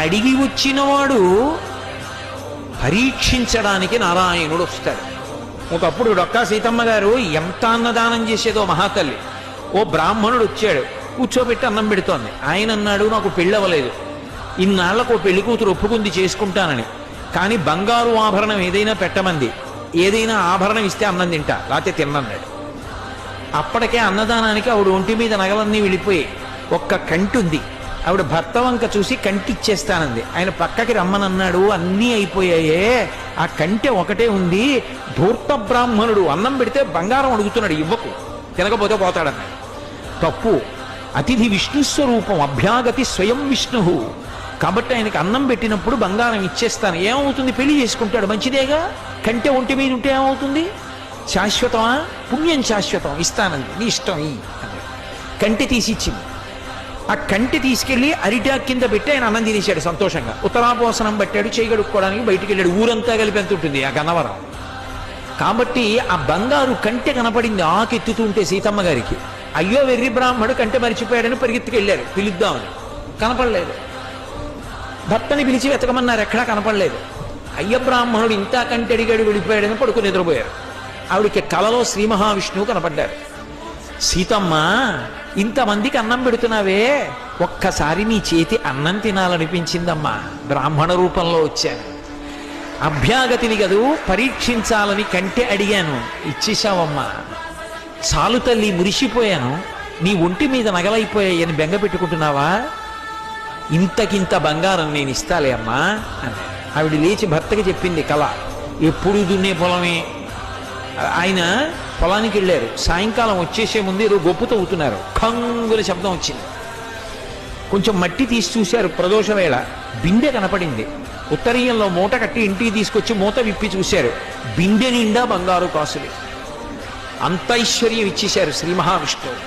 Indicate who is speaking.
Speaker 1: అడిగి వచ్చినవాడు పరీక్షించడానికి నారాయణుడు వస్తాడు. ఒకప్పుడు డొక్కా సీతమ్మ గారు ఎంత అన్నదానం చేసేదో మహాతల్లి. ఓ బ్రాహ్మణుడు వచ్చాడు, కూర్చోబెట్టి అన్నం పెడుతోంది. ఆయన అన్నాడు, నాకు పెళ్ళవలేదు, ఇన్నాళ్లకు ఓ పెళ్లి కూతురు ఒప్పుకుంది చేసుకుంటానని, కానీ బంగారు ఆభరణం ఏదైనా పెట్టమంది, ఏదైనా ఆభరణం ఇస్తే అన్నం తింటా, లేకపోతే తిన్నన్నాడు. అప్పటికే అన్నదానానికి ఆవిడ ఒంటి మీద నగలన్నీ వెళ్ళిపోయి ఒక్క కంటి ఉంది. ఆవిడ భర్త వంక చూసి కంటి ఇచ్చేస్తానంది. ఆయన పక్కకి రమ్మనన్నాడు, అన్నీ అయిపోయాయే, ఆ కంటె ఒకటే ఉంది. ధూర్త బ్రాహ్మణుడు అన్నం పెడితే బంగారం అడుగుతున్నాడు, ఇవ్వకు, తినకపోతే పోతాడన్నాడు. తప్పు. అతిథి విష్ణు స్వరూపం, అభ్యాగతి స్వయం విష్ణు. కాబట్టి ఆయనకి అన్నం పెట్టినప్పుడు బంగారం ఇచ్చేస్తాను. ఏమవుతుంది, పెళ్లి చేసుకుంటాడు, మంచిదేగా. కంటె ఒంటి మీద ఉంటే ఏమవుతుంది, శాశ్వతమా? పుణ్యం శాశ్వతం, ఇస్తానంది, నీ ఇష్టం ఈ అన్నాడు. కంటె తీసి ఇచ్చింది. ఆ కంటి తీసుకెళ్లి అరిటాక్ కింద పెట్టి ఆయన అన్నం తినేశాడు సంతోషంగా. ఉత్తరాపోసనం పట్టాడు, చేయగడుక్కోవడానికి బయటికి వెళ్ళాడు. ఊరంతా కలిపి ఎంత ఉంటుంది ఆ గన్నవరం. కాబట్టి ఆ బంగారు కంటె కనపడింది ఆకెత్తుతుంటే సీతమ్మ గారికి. అయ్యో వెర్రి బ్రాహ్మడు కంటె మరిచిపోయాడని పరిగెత్తుకెళ్ళారు పిలుద్దామని. కనపడలేదు. భర్తని పిలిచి వెతకమన్నారు, ఎక్కడా కనపడలేదు. అయ్య బ్రాహ్మణుడు ఇంత కంటె అడిగాడు, వెళ్ళిపోయాడని పడుకుని నిద్రపోయారు. ఆవిడికి కలలో శ్రీ మహావిష్ణువు కనపడ్డారు. సీతమ్మ, ఇంతమందికి అన్నం పెడుతున్నావే, ఒక్కసారి నీ చేతి అన్నం తినాలనిపించిందమ్మా, బ్రాహ్మణ రూపంలో వచ్చాను. అభ్యాగతిని గదు పరీక్షించాలని కంటె అడిగాను, ఇచ్చేశావమ్మా. చాలు తల్లి, మురిసిపోయాను, నీ ఒంటి మీద నగలైపోయాయని బెంగ పెట్టుకుంటున్నావా? ఇంతకింత బంగారం నేను ఇస్తాలే అమ్మా అని ఆవిడ లేచి భర్తకి చెప్పింది కళ. ఎప్పుడు దున్నే పొలమే. ఆయన పొలానికి వెళ్ళారు. సాయంకాలం వచ్చేసే ముందు ఏదో గొప్పు తవ్వుతున్నారు. కంగుల శబ్దం వచ్చింది. కొంచెం మట్టి తీసి చూశారు. ప్రదోష వేళ బిందె కనపడింది. ఉత్తరీయంలో మూట కట్టి ఇంటికి తీసుకొచ్చి మూత విప్పి చూశారు. బిందె నిండా బంగారు కాసులు. అంత ఐశ్వర్యం ఇచ్చేశారు శ్రీ మహావిష్ణువు.